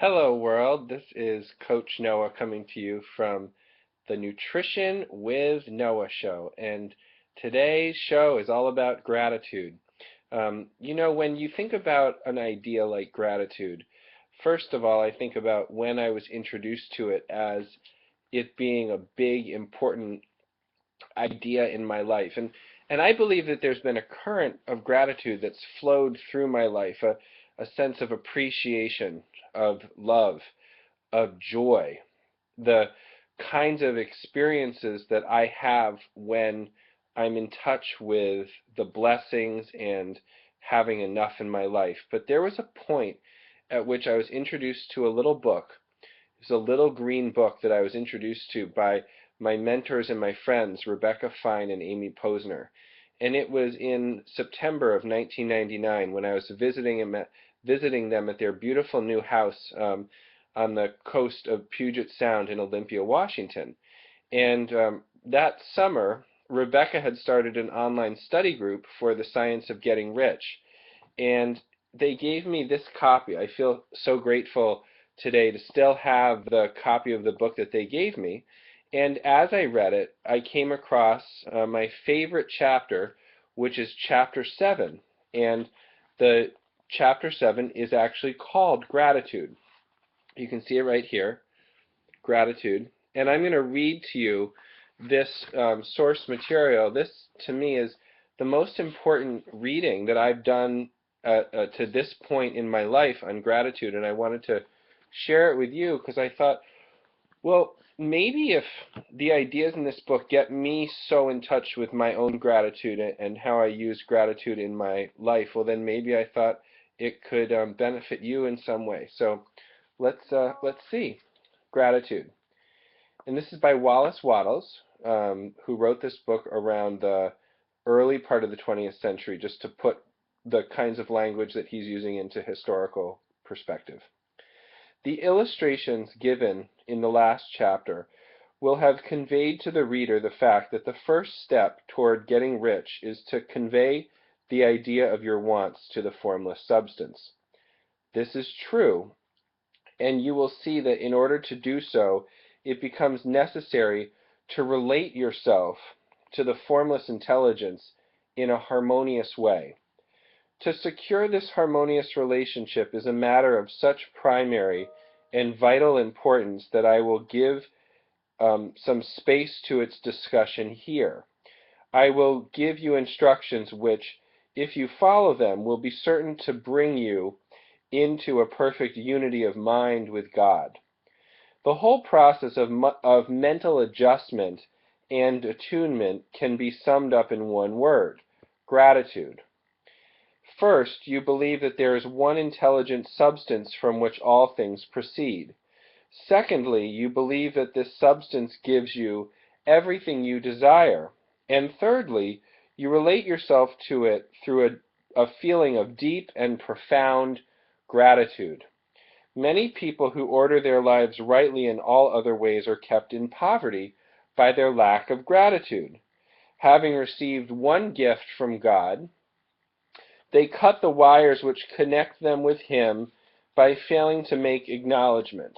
Hello, world. This is Coach Noah coming to you from the Nutrition with Noah show. And today's show is all about gratitude. When you think about an idea like gratitude, first of all, I think about when I was introduced to it as it being a big, important idea in my life. And I believe that there's been a current of gratitude that's flowed through my life, a sense of appreciation, of love, of joy, the kinds of experiences that I have when I'm in touch with the blessings and having enough in my life. But there was a point at which I was introduced to a little book. It was a little green book that I was introduced to by my mentors and my friends, Rebecca Fine and Amy Posner. And it was in September of 1999 when I was visiting them at their beautiful new house on the coast of Puget Sound in Olympia, Washington. And that summer, Rebecca had started an online study group for the science of getting rich. And they gave me this copy. I feel so grateful today to still have the copy of the book that they gave me. And as I read it, I came across my favorite chapter, which is chapter 7. And the chapter 7 is actually called Gratitude. You can see it right here, Gratitude. And I'm going to read to you this source material. This, to me, is the most important reading that I've done to this point in my life on gratitude, and I wanted to share it with you because I thought, well, maybe if the ideas in this book get me so in touch with my own gratitude and how I use gratitude in my life, well, then maybe I thought it could benefit you in some way. So let's see. Gratitude. And this is by Wallace, who wrote this book around the early part of the 20th century, just to put the kinds of language that he's using into historical perspective. The illustrations given in the last chapter will have conveyed to the reader the fact that the first step toward getting rich is to convey the idea of your wants to the formless substance. This is true, and you will see that in order to do so, it becomes necessary to relate yourself to the formless intelligence in a harmonious way. To secure this harmonious relationship is a matter of such primary and vital importance that I will give some space to its discussion here. I will give you instructions which, if you follow them, will be certain to bring you into a perfect unity of mind with God. The whole process of mental adjustment and attunement can be summed up in one word: gratitude. First, you believe that there is one intelligent substance from which all things proceed. Secondly, you believe that this substance gives you everything you desire. And thirdly, you relate yourself to it through a feeling of deep and profound gratitude. Many people who order their lives rightly in all other ways are kept in poverty by their lack of gratitude. Having received one gift from God, they cut the wires which connect them with Him by failing to make acknowledgement.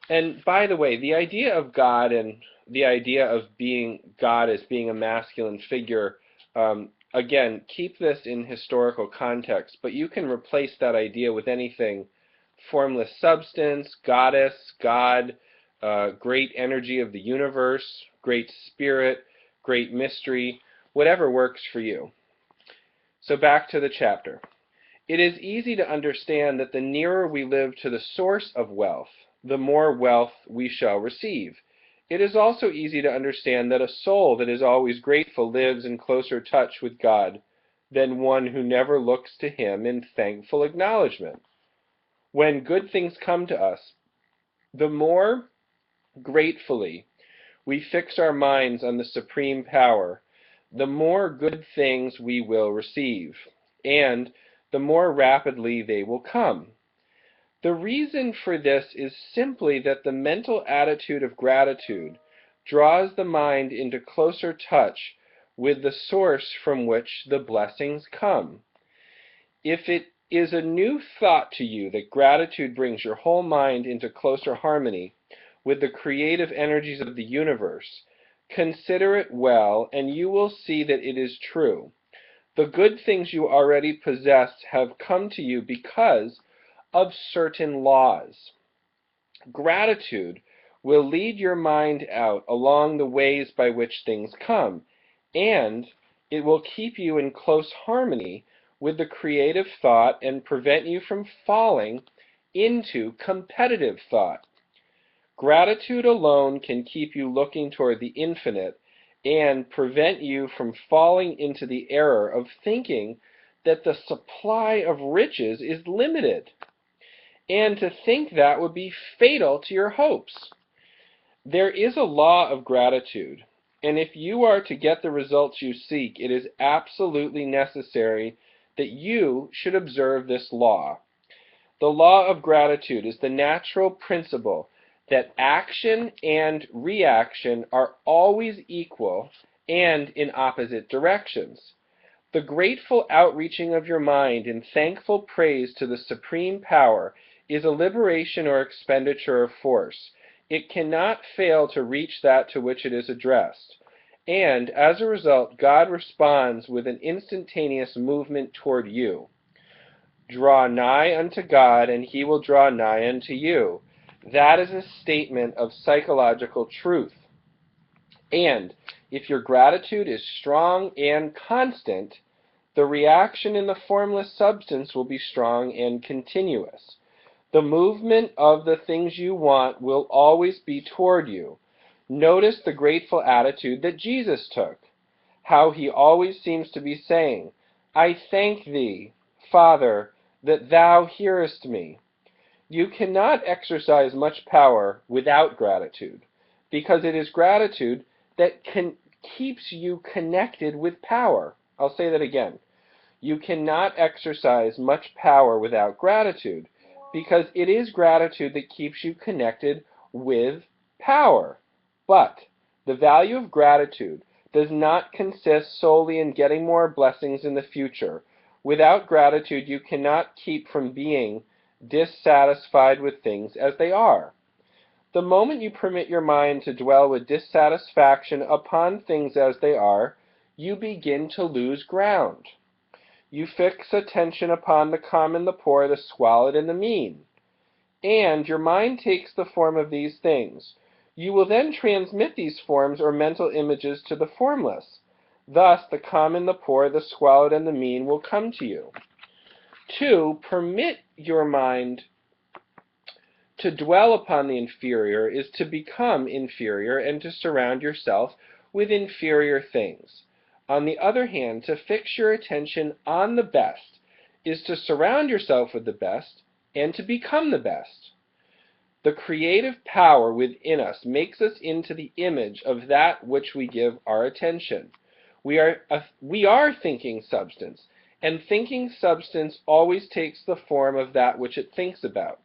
And by the way, the idea of God and the idea of being God as being a masculine figure, again, keep this in historical context, but you can replace that idea with anything: formless substance, goddess, God, great energy of the universe, great spirit, great mystery, whatever works for you. So back to the chapter. It is easy to understand that the nearer we live to the source of wealth, the more wealth we shall receive. It is also easy to understand that a soul that is always grateful lives in closer touch with God than one who never looks to Him in thankful acknowledgement. When good things come to us, the more gratefully we fix our minds on the supreme power, the more good things we will receive, and the more rapidly they will come. The reason for this is simply that the mental attitude of gratitude draws the mind into closer touch with the source from which the blessings come. If it is a new thought to you that gratitude brings your whole mind into closer harmony with the creative energies of the universe, consider it well, and you will see that it is true. The good things you already possess have come to you because of certain laws. Gratitude will lead your mind out along the ways by which things come, and it will keep you in close harmony with the creative thought and prevent you from falling into competitive thought. Gratitude alone can keep you looking toward the infinite and prevent you from falling into the error of thinking that the supply of riches is limited. And to think that would be fatal to your hopes. There is a law of gratitude, and if you are to get the results you seek, it is absolutely necessary that you should observe this law. The law of gratitude is the natural principle that action and reaction are always equal and in opposite directions. The grateful outreaching of your mind in thankful praise to the supreme power is a liberation or expenditure of force. It cannot fail to reach that to which it is addressed. And as a result, God responds with an instantaneous movement toward you. Draw nigh unto God, and he will draw nigh unto you. That is a statement of psychological truth. And if your gratitude is strong and constant, the reaction in the formless substance will be strong and continuous. The movement of the things you want will always be toward you. Notice the grateful attitude that Jesus took, how he always seems to be saying, I thank thee, Father, that thou hearest me. You cannot exercise much power without gratitude, because it is gratitude that keeps you connected with power. I'll say that again. You cannot exercise much power without gratitude, because it is gratitude that keeps you connected with power. But the value of gratitude does not consist solely in getting more blessings in the future. Without gratitude, you cannot keep from being dissatisfied with things as they are. The moment you permit your mind to dwell with dissatisfaction upon things as they are, you begin to lose ground. You fix attention upon the common, the poor, the squalid, and the mean. And your mind takes the form of these things. You will then transmit these forms or mental images to the formless. Thus, the common, the poor, the squalid, and the mean will come to you. 2. Permit your mind to dwell upon the inferior is to become inferior and to surround yourself with inferior things. On the other hand, to fix your attention on the best is to surround yourself with the best and to become the best. The creative power within us makes us into the image of that which we give our attention. We are thinking substance, and thinking substance always takes the form of that which it thinks about.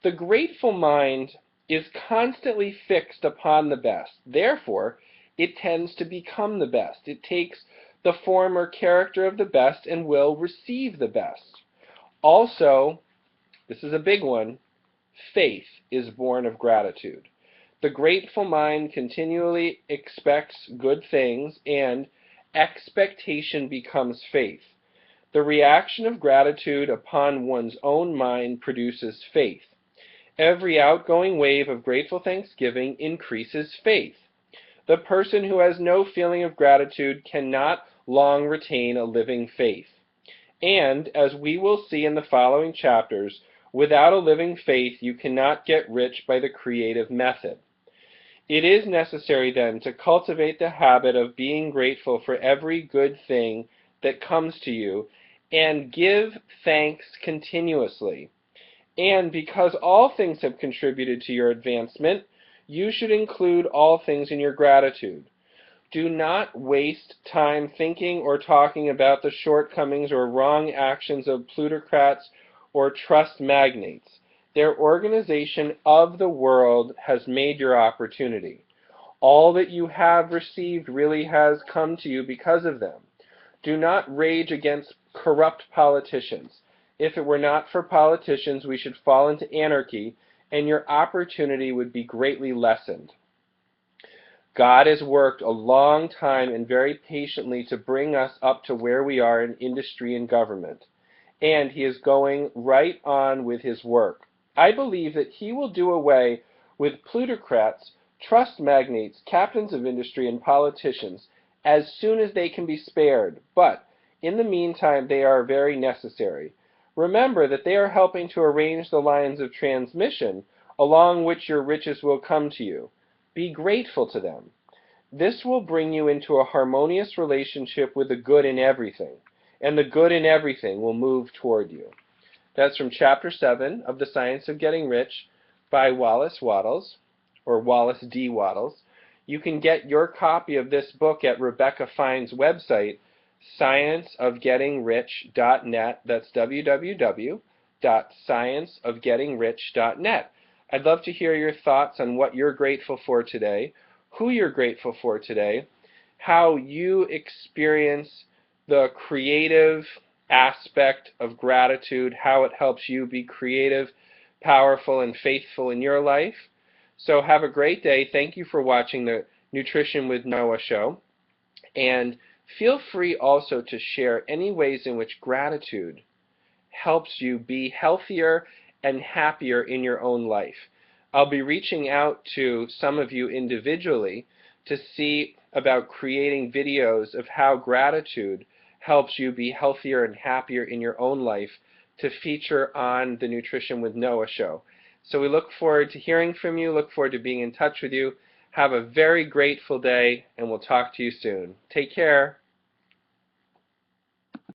The grateful mind is constantly fixed upon the best. Therefore, it tends to become the best. It takes the form or character of the best and will receive the best. Also, this is a big one, faith is born of gratitude. The grateful mind continually expects good things, and expectation becomes faith. The reaction of gratitude upon one's own mind produces faith. Every outgoing wave of grateful thanksgiving increases faith. The person who has no feeling of gratitude cannot long retain a living faith. And, as we will see in the following chapters, without a living faith you cannot get rich by the creative method. It is necessary then to cultivate the habit of being grateful for every good thing that comes to you and give thanks continuously. And because all things have contributed to your advancement, you should include all things in your gratitude. Do not waste time thinking or talking about the shortcomings or wrong actions of plutocrats or trust magnates. Their organization of the world has made your opportunity. All that you have received really has come to you because of them. Do not rage against corrupt politicians. If it were not for politicians, we should fall into anarchy, and your opportunity would be greatly lessened. God has worked a long time and very patiently to bring us up to where we are in industry and government, and He is going right on with His work. I believe that He will do away with plutocrats, trust magnates, captains of industry, and politicians as soon as they can be spared, but in the meantime they are very necessary. Remember that they are helping to arrange the lines of transmission along which your riches will come to you. Be grateful to them. This will bring you into a harmonious relationship with the good in everything, and the good in everything will move toward you. That's from Chapter 7 of The Science of Getting Rich by Wallace Wattles, or Wallace D. Wattles. You can get your copy of this book at Rebecca Fine's website, scienceofgettingrich.net. That's www.scienceofgettingrich.net. I'd love to hear your thoughts on what you're grateful for today, who you're grateful for today, how you experience the creative aspect of gratitude, how it helps you be creative, powerful, and faithful in your life. So have a great day. Thank you for watching the Nutrition with Noah show. And feel free also to share any ways in which gratitude helps you be healthier and happier in your own life. I'll be reaching out to some of you individually to see about creating videos of how gratitude helps you be healthier and happier in your own life to feature on the Nutrition with Noah show. So we look forward to hearing from you, look forward to being in touch with you. Have a very grateful day, and we'll talk to you soon. Take care.